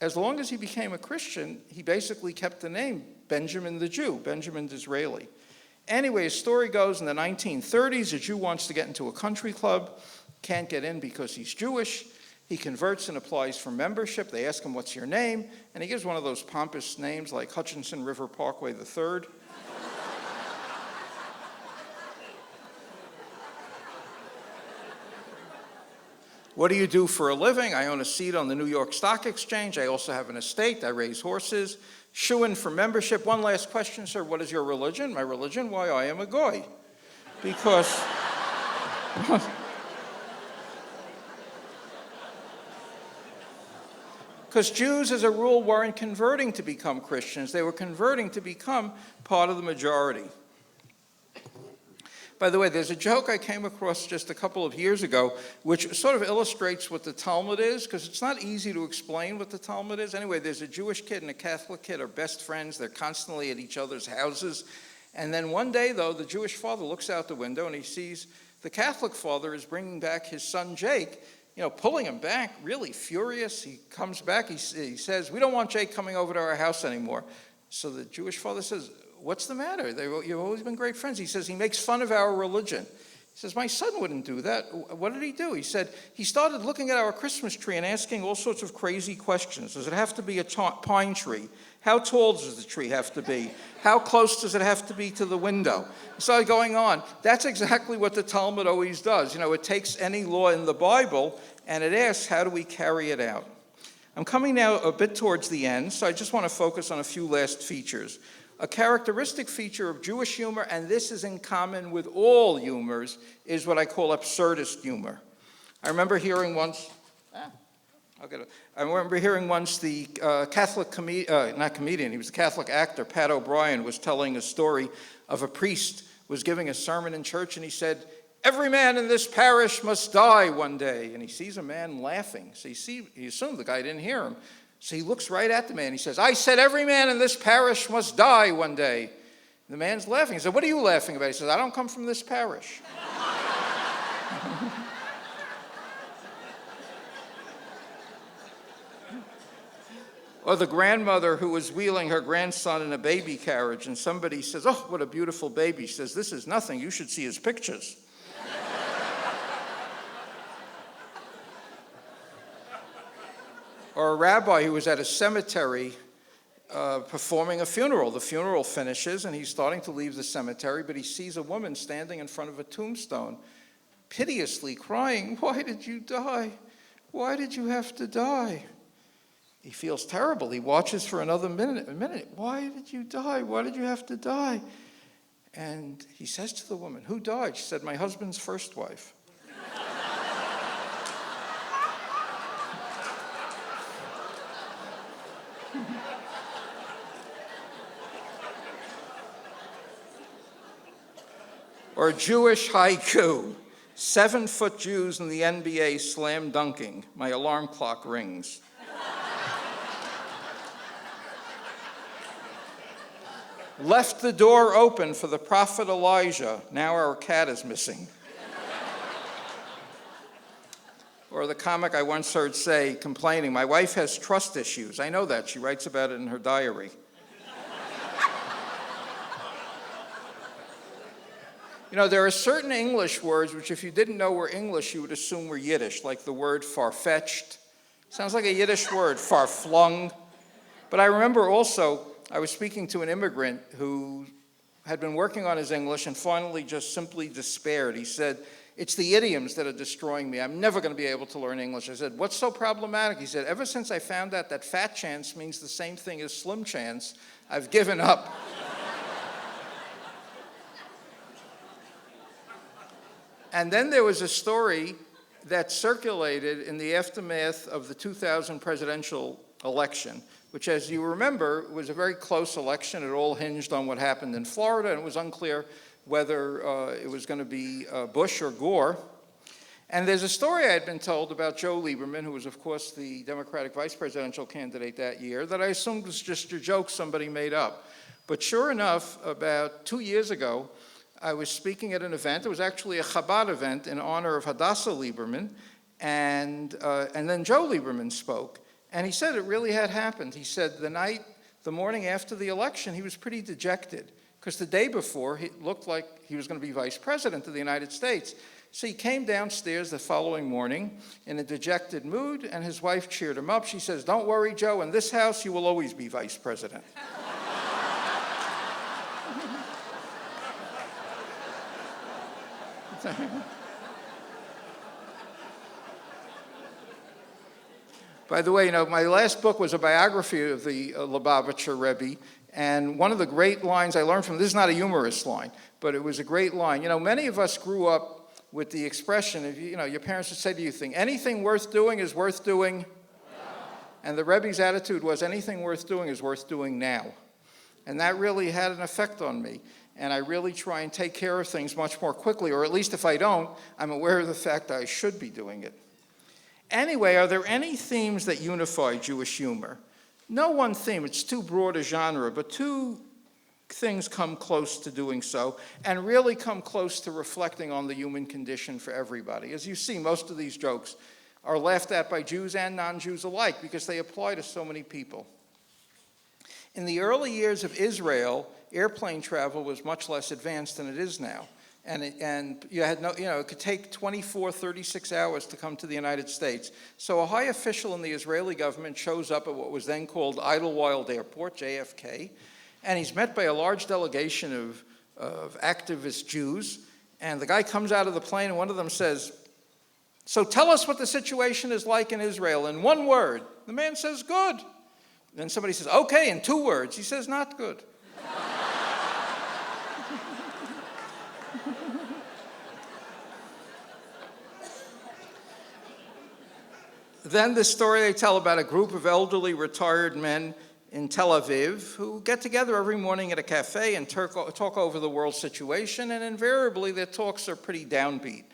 As long as he became a Christian, he basically kept the name Benjamin the Jew, Benjamin Disraeli. Anyway, his story goes, in the 1930s, a Jew wants to get into a country club, can't get in because he's Jewish. He converts and applies for membership. They ask him, what's your name? And he gives one of those pompous names like Hutchinson River Parkway III. What do you do for a living? I own a seat on the New York Stock Exchange. I also have an estate. I raise horses. Shoo-in for membership. One last question, sir. What is your religion? My religion? Why, I am a goy. Because Jews, as a rule, weren't converting to become Christians. They were converting to become part of the majority. By the way, there's a joke I came across just a couple of years ago, which sort of illustrates what the Talmud is, because it's not easy to explain what the Talmud is. Anyway, there's a Jewish kid and a Catholic kid are best friends. They're constantly at each other's houses. And then one day, though, the Jewish father looks out the window and he sees the Catholic father is bringing back his son Jake, pulling him back, really furious. He comes back, he says, we don't want Jake coming over to our house anymore. So the Jewish father says, what's the matter? You've always been great friends. He says, he makes fun of our religion. He says, my son wouldn't do that. What did he do? He said, he started looking at our Christmas tree and asking all sorts of crazy questions. Does it have to be a pine tree? How tall does the tree have to be? How close does it have to be to the window? He started going on. That's exactly what the Talmud always does. It takes any law in the Bible and it asks, how do we carry it out? I'm coming now a bit towards the end, so I just want to focus on a few last features. A characteristic feature of Jewish humor, and this is in common with all humors, is what I call absurdist humor. I remember hearing once the Catholic not comedian, he was a Catholic actor, Pat O'Brien, was telling a story of a priest was giving a sermon in church, and he said, every man in this parish must die one day. And he sees a man laughing. So he assumed the guy didn't hear him. So he looks right at the man. He says, I said every man in this parish must die one day. And the man's laughing. He said, what are you laughing about? He says, I don't come from this parish. Or the grandmother who was wheeling her grandson in a baby carriage, and somebody says, oh, what a beautiful baby. She says, this is nothing. You should see his pictures. Or a rabbi who was at a cemetery performing a funeral. The funeral finishes, and he's starting to leave the cemetery, but he sees a woman standing in front of a tombstone, piteously crying, why did you die? Why did you have to die? He feels terrible. He watches for another minute. Why did you die? Why did you have to die? And he says to the woman, who died? She said, my husband's first wife. Or Jewish haiku. 7-foot Jews in the NBA slam dunking. My alarm clock rings. Left the door open for the prophet Elijah. Now our cat is missing. Or the comic I once heard say, complaining, my wife has trust issues. I know that. She writes about it in her diary. You know, there are certain English words which if you didn't know were English, you would assume were Yiddish, like the word far-fetched. Sounds like a Yiddish word, far-flung. But I remember also, I was speaking to an immigrant who had been working on his English and finally just simply despaired. He said, it's the idioms that are destroying me. I'm never going to be able to learn English. I said, what's so problematic? He said, ever since I found out that fat chance means the same thing as slim chance, I've given up. And then there was a story that circulated in the aftermath of the 2000 presidential election, which, as you remember, was a very close election. It all hinged on what happened in Florida, and it was unclear whether it was going to be Bush or Gore. And there's a story I had been told about Joe Lieberman, who was, of course, the Democratic vice presidential candidate that year, that I assumed was just a joke somebody made up. But sure enough, about 2 years ago, I was speaking at an event. It was actually a Chabad event in honor of Hadassah Lieberman, and then Joe Lieberman spoke. And he said it really had happened. He said the morning after the election, he was pretty dejected, because the day before, it looked like he was going to be vice president of the United States. So he came downstairs the following morning in a dejected mood, and his wife cheered him up. She says, don't worry, Joe, in this house, you will always be vice president. By the way, you know, my last book was a biography of the Lubavitcher Rebbe, and one of the great lines I learned from, this is not a humorous line, but it was a great line. You know, many of us grew up with the expression of, you know, your parents would say to you, anything worth doing is worth doing. Yeah. And the Rebbe's attitude was, anything worth doing is worth doing now. And that really had an effect on me. And I really try and take care of things much more quickly, or at least if I don't, I'm aware of the fact that I should be doing it. Anyway, are there any themes that unify Jewish humor? No one theme, it's too broad a genre, but two things come close to doing so, and really come close to reflecting on the human condition for everybody. As you see, most of these jokes are laughed at by Jews and non-Jews alike, because they apply to so many people. In the early years of Israel, airplane travel was much less advanced than it is now. And you had it could take 24, 36 hours to come to the United States. So a high official in the Israeli government shows up at what was then called Idlewild Airport, JFK, and he's met by a large delegation of activist Jews. And the guy comes out of the plane, and one of them says, so tell us what the situation is like in Israel in one word. The man says, good. Then somebody says, okay, in 2 words. He says, not good. Then the story they tell about a group of elderly retired men in Tel Aviv who get together every morning at a cafe and talk over the world situation, and invariably their talks are pretty downbeat.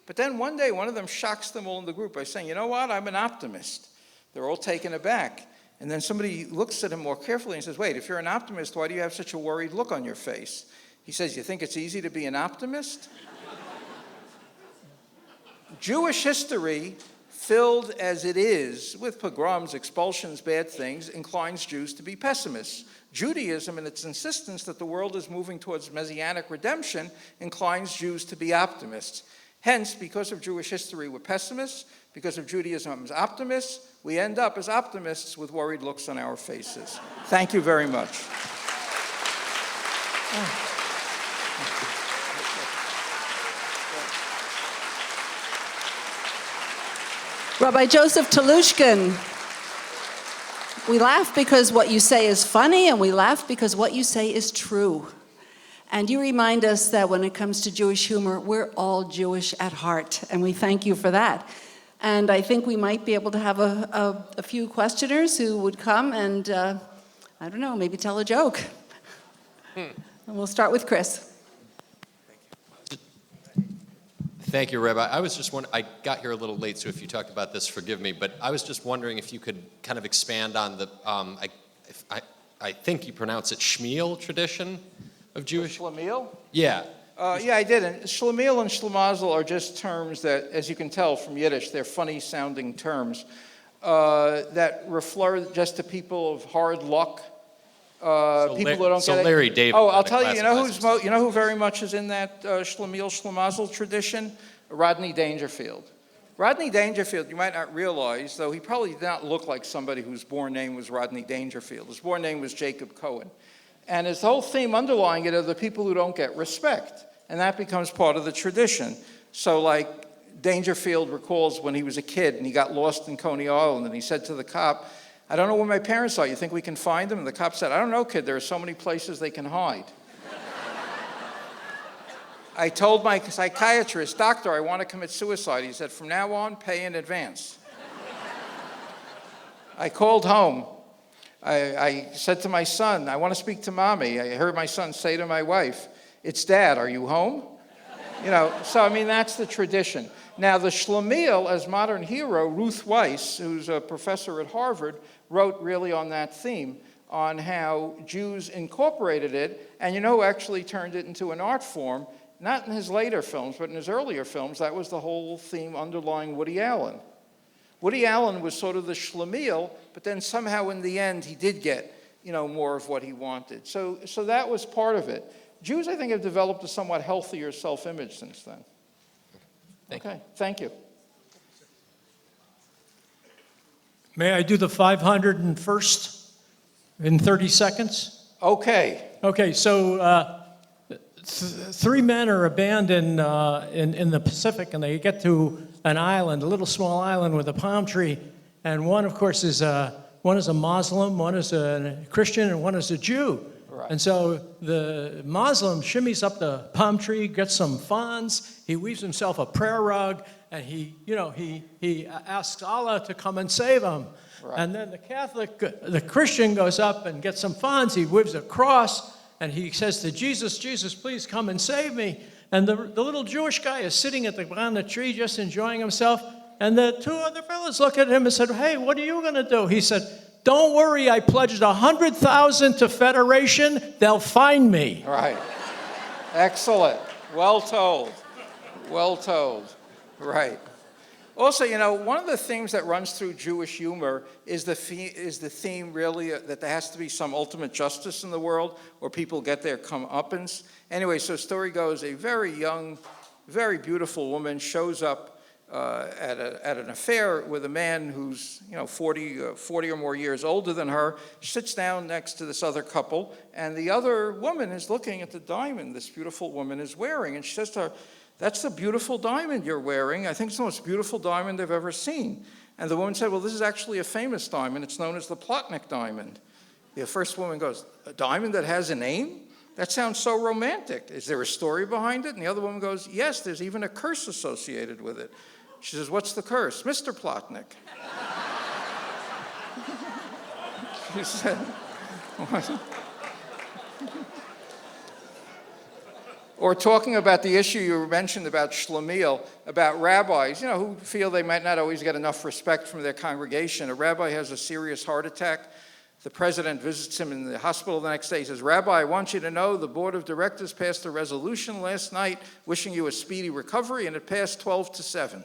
But then one day, one of them shocks them all in the group by saying, you know what, I'm an optimist. They're all taken aback. And then somebody looks at him more carefully and says, wait, if you're an optimist, why do you have such a worried look on your face? He says, you think it's easy to be an optimist? Jewish history, filled as it is with pogroms, expulsions, bad things, inclines Jews to be pessimists. Judaism, in its insistence that the world is moving towards messianic redemption, inclines Jews to be optimists. Hence, because of Jewish history, we're pessimists. Because of Judaism as optimists, we end up as optimists with worried looks on our faces. Thank you very much. Rabbi Joseph Telushkin, we laugh because what you say is funny, and we laugh because what you say is true. And you remind us that when it comes to Jewish humor, we're all Jewish at heart, and we thank you for that. And I think we might be able to have a few questioners who would come and, I don't know, maybe tell a joke. And we'll start with Chris. Thank you, Rabbi. I was just wondering, I got here a little late, so if you talked about this, forgive me, but I was just wondering if you could kind of expand on the, I think you pronounce it Shmuel tradition of Jewish. Schlemiel? Yeah. Yeah, I did. And Schlemiel and Schlemazel are just terms that, as you can tell from Yiddish, they're funny-sounding terms that refer just to people of hard luck, people who don't so get it. Larry David. Oh, I'll tell you. You know who very much is in that Schlemiel Schlemazel tradition? Rodney Dangerfield. Rodney Dangerfield, you might not realize, though he probably did not look like somebody whose born name was Rodney Dangerfield. His born name was Jacob Cohen. And his whole theme underlying it are the people who don't get respect. And that becomes part of the tradition. So like Dangerfield recalls when he was a kid and he got lost in Coney Island and he said to the cop, "I don't know where my parents are. You think we can find them?" And the cop said, "I don't know, kid. There are so many places they can hide." I told my psychiatrist, "Doctor, I want to commit suicide." He said, "From now on, pay in advance." I called home. I said to my son, "I want to speak to mommy." I heard my son say to my wife, "It's Dad, are you home?" You know, so I mean, that's the tradition. Now, the Schlemiel, as modern hero, Ruth Weiss, who's a professor at Harvard, wrote really on that theme, on how Jews incorporated it, and you know who actually turned it into an art form? Not in his later films, but in his earlier films. That was the whole theme underlying Woody Allen. Woody Allen was sort of the Schlemiel, but then somehow in the end he did get, you know, more of what he wanted. So that was part of it. Jews, I think, have developed a somewhat healthier self-image since then. Thank you. May I do the 501st in 30 seconds? Okay. Okay, so three men are abandoned in the Pacific, and they get to an island, a little small island with a palm tree, and one, of course, is a Muslim, one is a Christian, and one is a Jew. Right. And so the Muslim shimmies up the palm tree, gets some fronds, he weaves himself a prayer rug, and he asks Allah to come and save him. Right. And then the Christian goes up and gets some fronds, he weaves a cross, and he says to Jesus, "Jesus, please come and save me." And the little Jewish guy is sitting at the ground of the tree just enjoying himself, and the two other fellows look at him and said, "Hey, what are you going to do?" He said, "Don't worry, I pledged 100,000 to Federation. They'll find me." All right. Excellent. Well told. Well told. Right. Also, you know, one of the themes that runs through Jewish humor is the theme really that there has to be some ultimate justice in the world where people get their comeuppance. Anyway, so story goes, a very young, very beautiful woman shows up at an affair with a man who's 40 or more years older than her, sits down next to this other couple, and the other woman is looking at the diamond this beautiful woman is wearing, and she says to her, "That's the beautiful diamond you're wearing. I think it's the most beautiful diamond I've ever seen." And the woman said, "Well, this is actually a famous diamond. It's known as the Plotnik diamond." The first woman goes, "A diamond that has a name? That sounds so romantic. Is there a story behind it?" And the other woman goes, "Yes, there's even a curse associated with it." She says, "What's the curse?" "Mr. Plotnik." She said, "What?" Or talking about the issue you mentioned about Schlemiel, about rabbis, who feel they might not always get enough respect from their congregation. A rabbi has a serious heart attack. The president visits him in the hospital the next day. He says, "Rabbi, I want you to know the board of directors passed a resolution last night wishing you a speedy recovery, and it passed 12-7.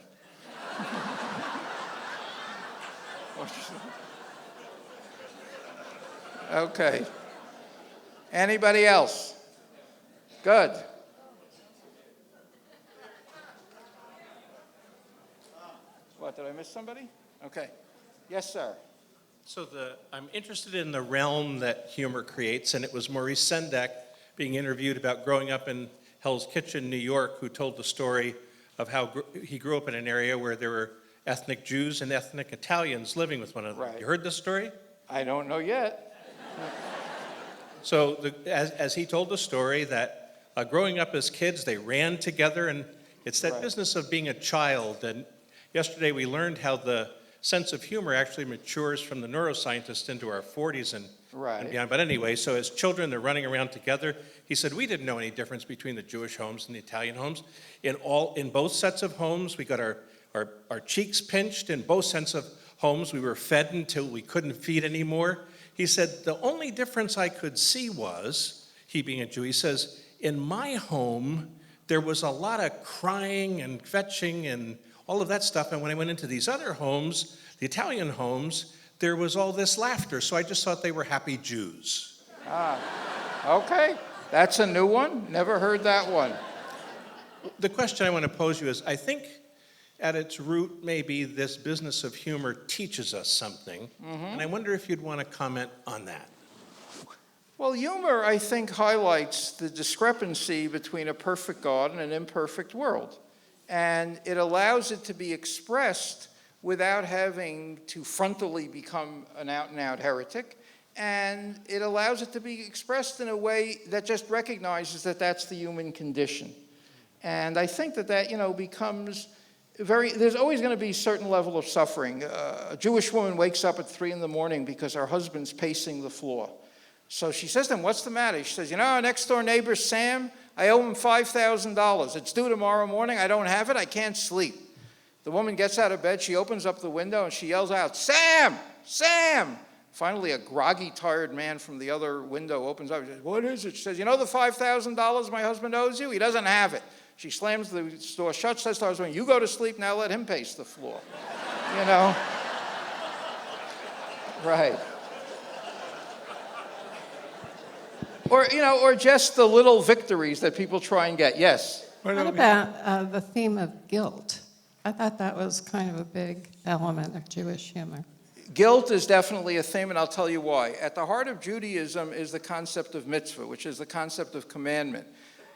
Okay. Anybody else? Good. What, did I miss somebody? Okay. Yes, sir. So I'm interested in the realm that humor creates, and it was Maurice Sendak being interviewed about growing up in Hell's Kitchen, New York, who told the story of how he grew up in an area where there were ethnic Jews and ethnic Italians living with one another. Right. You heard this story? I don't know yet. So as he told the story that growing up as kids, they ran together, and it's that Right. business of being a child. And yesterday we learned how the sense of humor actually matures from the neuroscientist into our 40s and Right. and beyond. But anyway, so as children, they're running around together. He said, we didn't know any difference between the Jewish homes and the Italian homes. In both sets of homes, we got our cheeks pinched. In both sets of homes, we were fed until we couldn't feed anymore. He said, the only difference I could see was, he being a Jew, he says, in my home, there was a lot of crying and fetching and all of that stuff. And when I went into these other homes, the Italian homes, there was all this laughter. So I just thought they were happy Jews. Okay, that's a new one. Never heard that one. The question I want to pose you is, I think at its root, maybe this business of humor teaches us something. And I wonder if you'd want to comment on that. Well, humor, I think, highlights the discrepancy between a perfect God and an imperfect world. And it allows it to be expressed without having to frontally become an out-and-out heretic. And it allows it to be expressed in a way that just recognizes that that's the human condition. And I think that, becomes there's always going to be a certain level of suffering. A Jewish woman wakes up at 3 a.m. because her husband's pacing the floor. So she says to him, what's the matter? She says, our next door neighbor, Sam, I owe him $5,000. It's due tomorrow morning. I don't have it. I can't sleep. The woman gets out of bed. She opens up the window and she yells out, Sam, Sam. Finally, a groggy, tired man from the other window opens up. He says, what is it? She says, the $5,000 my husband owes you? He doesn't have it. She slams the door shut, says to her husband, you go to sleep now, let him pace the floor. Right. Or just the little victories that people try and get. Yes? What about the theme of guilt? I thought that was kind of a big element of Jewish humor. Guilt is definitely a theme, and I'll tell you why. At the heart of Judaism is the concept of mitzvah, which is the concept of commandment.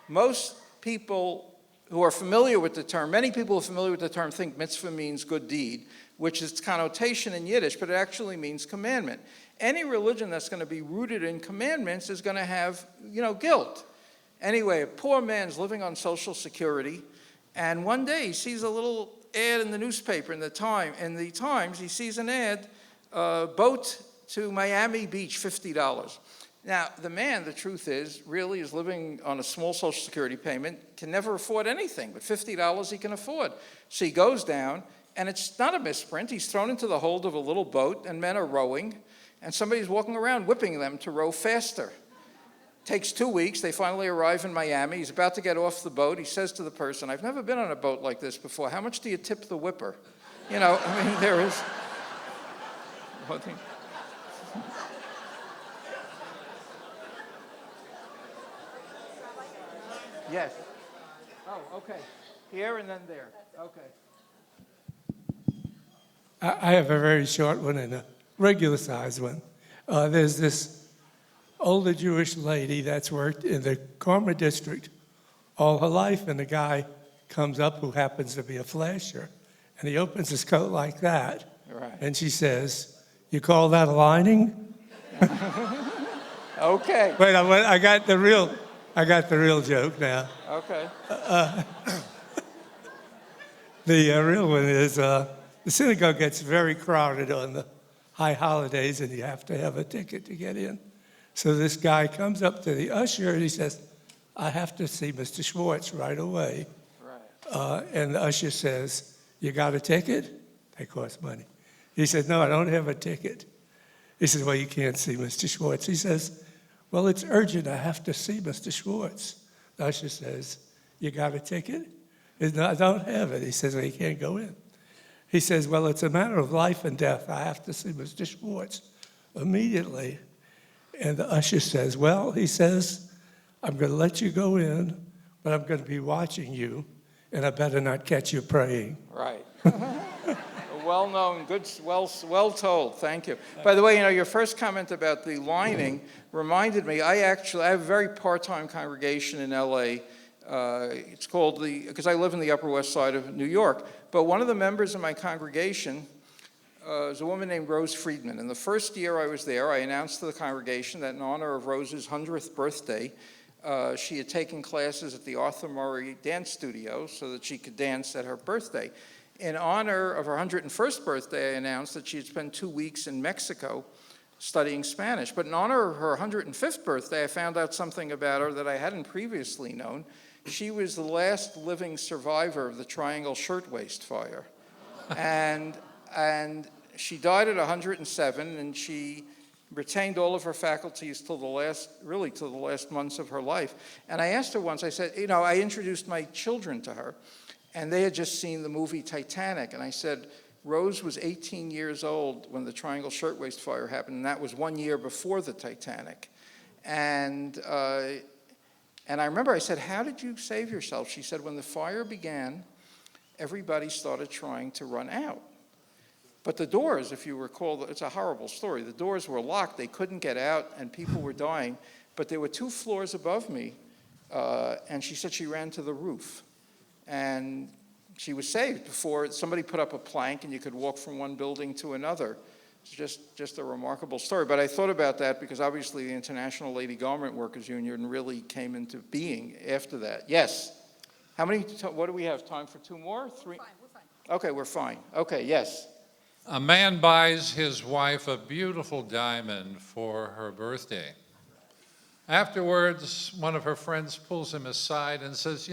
Most people who are familiar with the term, many people who are familiar with the term think mitzvah means good deed, which is its connotation in Yiddish, but it actually means commandment. Any religion that's going to be rooted in commandments is going to have, guilt. Anyway, a poor man's living on Social Security, and one day he sees a little ad in the newspaper, in the Times, he sees an ad, boat to Miami Beach, $50. Now, the man, the truth is, really is living on a small Social Security payment, can never afford anything, but $50 he can afford. So he goes down, and it's not a misprint. He's thrown into the hold of a little boat, and men are rowing, and somebody's walking around whipping them to row faster. Takes 2 weeks. They finally arrive in Miami. He's about to get off the boat. He says to the person, I've never been on a boat like this before. How much do you tip the whipper? There is... Yes. Oh, okay. Here and then there. Okay. I have a very short one and a regular size one. There's this older Jewish lady that's worked in the Karma district all her life, and the guy comes up who happens to be a flasher, and he opens his coat like that. Right. And she says, you call that a lining? Okay. Wait, I got the real joke now. Okay. The real one is the synagogue gets very crowded on the high holidays, and you have to have a ticket to get in. So this guy comes up to the usher, and he says, I have to see Mr. Schwartz right away. Right. And the usher says, you got a ticket? They cost money. He said, no, I don't have a ticket. He says, well, you can't see Mr. Schwartz. He says, well, it's urgent. I have to see Mr. Schwartz. The usher says, you got a ticket? He says, no, I don't have it. He says, well, you can't go in. He says, well, it's a matter of life and death. I have to see Mr. Schwartz immediately. And the usher says, well, he says, I'm going to let you go in, but I'm going to be watching you, and I better not catch you praying. Right. Well-known, good, well told. Thank you. By the way, your first comment about the lining reminded me. I have a very part-time congregation in L.A. It's called because I live in the Upper West Side of New York. But one of the members of my congregation is a woman named Rose Friedman. And the first year I was there, I announced to the congregation that in honor of Rose's 100th birthday, she had taken classes at the Arthur Murray Dance Studio so that she could dance at her birthday. In honor of her 101st birthday, I announced that she had spent 2 weeks in Mexico studying Spanish. But in honor of her 105th birthday, I found out something about her that I hadn't previously known. She was the last living survivor of the Triangle Shirtwaist Fire. And she died at 107, and she retained all of her faculties till the last months of her life. And I asked her once, I said, I introduced my children to her, and they had just seen the movie Titanic. And I said, Rose was 18 years old when the Triangle Shirtwaist Fire happened, and that was 1 year before the Titanic. And I remember I said, how did you save yourself? She said, when the fire began, everybody started trying to run out. But the doors, if you recall, it's a horrible story. The doors were locked. They couldn't get out, and people were dying. But there were 2 floors above me, and she said she ran to the roof. And she was saved before somebody put up a plank, and you could walk from one building to another. It's just a remarkable story. But I thought about that because obviously the International Lady Garment Workers Union really came into being after that. Yes? What do we have? Time for 2 more? 3? We're fine. Okay, we're fine. Okay, yes. A man buys his wife a beautiful diamond for her birthday. Afterwards, one of her friends pulls him aside and says,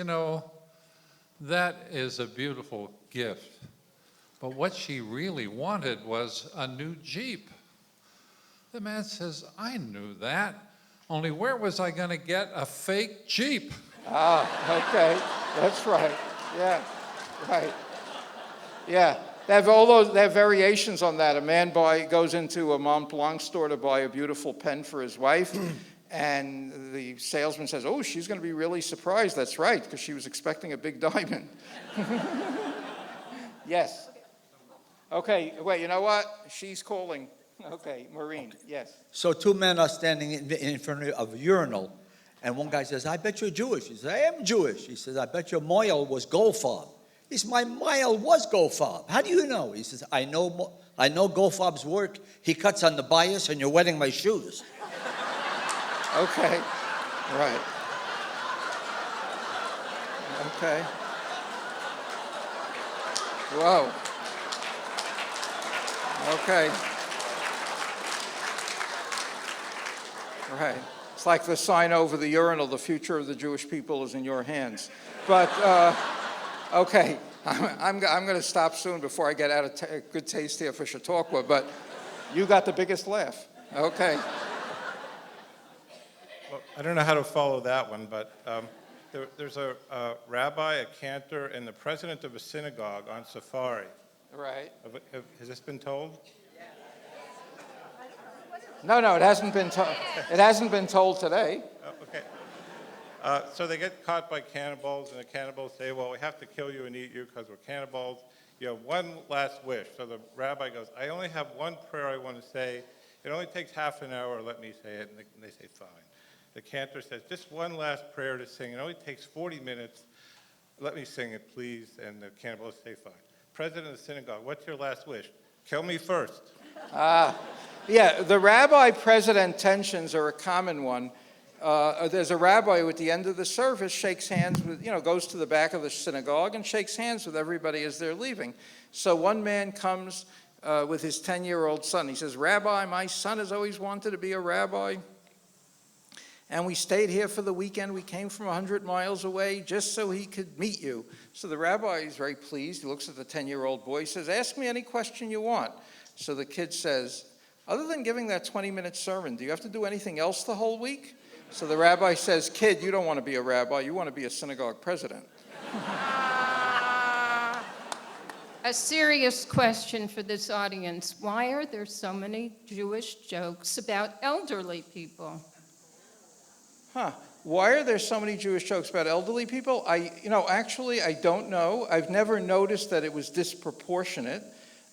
that is a beautiful gift. But what she really wanted was a new Jeep. The man says, I knew that. Only where was I going to get a fake Jeep? Okay, that's right. Yeah, right. Yeah, they have variations on that. A man goes into a Mont Blanc store to buy a beautiful pen for his wife, and the salesman says, oh, she's going to be really surprised. That's right, because she was expecting a big diamond. Yes. Okay, wait, you know what? She's calling. Okay, Maureen, yes. So 2 men are standing in front of a urinal, and one guy says, I bet you're Jewish. He says, I am Jewish. He says, I bet your moil was Goldfarb. He says, my moil was Goldfarb. How do you know? He says, I know Goldfarb's work. He cuts on the bias, and you're wetting my shoes. Okay, right. Okay. Whoa. Okay. Right. It's like the sign over the urinal, the future of the Jewish people is in your hands. But, okay, I'm going to stop soon before I get out of good taste here for Chautauqua, but you got the biggest laugh. Okay. Well, I don't know how to follow that one, but there's a rabbi, a cantor, and the president of a synagogue on safari. Right. Has this been told? No, it hasn't been told. It hasn't been told today. Okay. So they get caught by cannibals, and the cannibals say, well, we have to kill you and eat you because we're cannibals. You have one last wish. So the rabbi goes, I only have one prayer I want to say. It only takes half an hour. Let me say it. And they say, fine. The cantor says, just one last prayer to sing. It only takes 40 minutes. Let me sing it, please. And the cannibals say, fine. President of the synagogue, what's your last wish? Kill me first. Yeah, the rabbi-president tensions are a common one. There's a rabbi who at the end of the service shakes hands with, goes to the back of the synagogue and shakes hands with everybody as they're leaving. So one man comes with his 10-year-old son. He says, Rabbi, my son has always wanted to be a rabbi. And we stayed here for the weekend. We came from 100 miles away just so he could meet you. So the rabbi is very pleased. He looks at the 10-year-old boy. He says, ask me any question you want. So the kid says, other than giving that 20-minute sermon, do you have to do anything else the whole week? So the rabbi says, kid, you don't want to be a rabbi. You want to be a synagogue president. A serious question for this audience. Why are there so many Jewish jokes about elderly people? Why are there so many Jewish jokes about elderly people? Actually, I don't know. I've never noticed that it was disproportionate,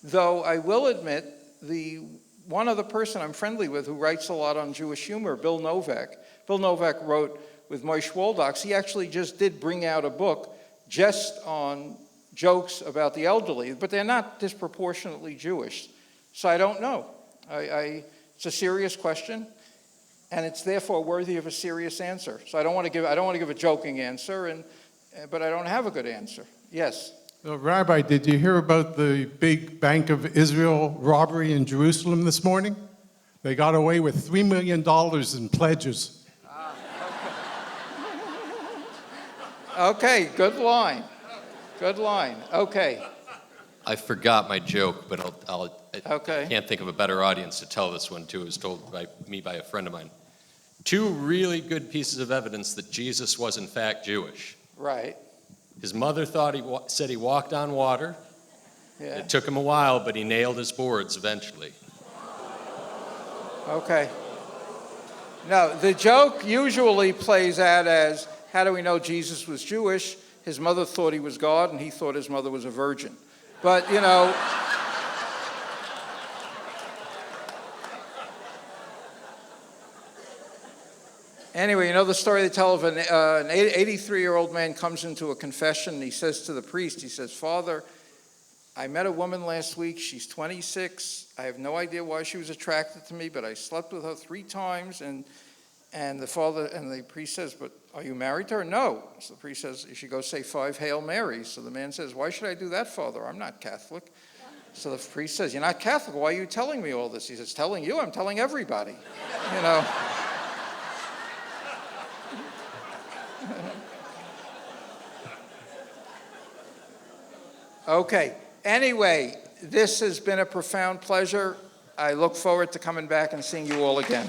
though I will admit the one other person I'm friendly with who writes a lot on Jewish humor, Bill Novak. Bill Novak wrote with Moshe Waldox. He actually just did bring out a book just on jokes about the elderly, but they're not disproportionately Jewish. So I don't know. It's a serious question. And it's therefore worthy of a serious answer. So I don't want to give a joking answer, but I don't have a good answer. Yes. Rabbi, did you hear about the big Bank of Israel robbery in Jerusalem this morning? They got away with $3 million in pledges. Okay, good line. Good line. Okay. I forgot my joke, but Okay. I can't think of a better audience to tell this one to. It was told by a friend of mine. 2 really good pieces of evidence that Jesus was in fact Jewish. Right. His mother thought said he walked on water. Yeah. It took him a while, but he nailed his boards eventually. Okay. No, the joke usually plays out as, how do we know Jesus was Jewish? His mother thought he was God, and he thought his mother was a virgin. But, you know, anyway, you know the story they tell of an 83-year-old man comes into a confession, and he says to the priest, he says, "Father, I met a woman last week. She's 26. I have no idea why she was attracted to me, but I slept with her 3 times." And the priest says, "But are you married to her?" "No." So the priest says, "You should go say 5 Hail Marys." So the man says, "Why should I do that, Father? I'm not Catholic." So the priest says, "You're not Catholic. Why are you telling me all this?" He says, "Telling you? I'm telling everybody." You know. Okay. Anyway, this has been a profound pleasure. I look forward to coming back and seeing you all again.